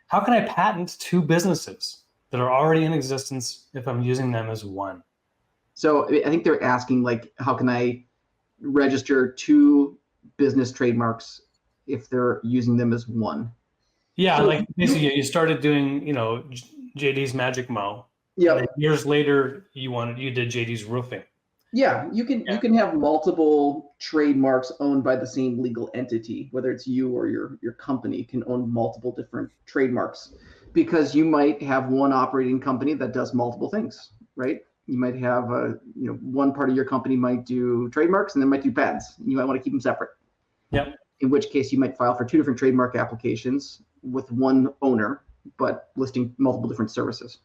how can I patent two businesses that are already in existence if I'm using them as one? So I think they're asking, like, how can I register two business trademarks if they're using them as one? Yeah, So like basically you started doing, JD's Magic Mo, and yeah, then years later you did JD's Roofing. yeah, you can have multiple trademarks owned by the same legal entity, whether it's you or your company can own multiple different trademarks, because you might have one operating company that does multiple things, right? You might have one part of your company might do trademarks and then might do patents. You might want to keep them separate. Yep. In which case you might file for two different trademark applications with one owner, but listing multiple different services.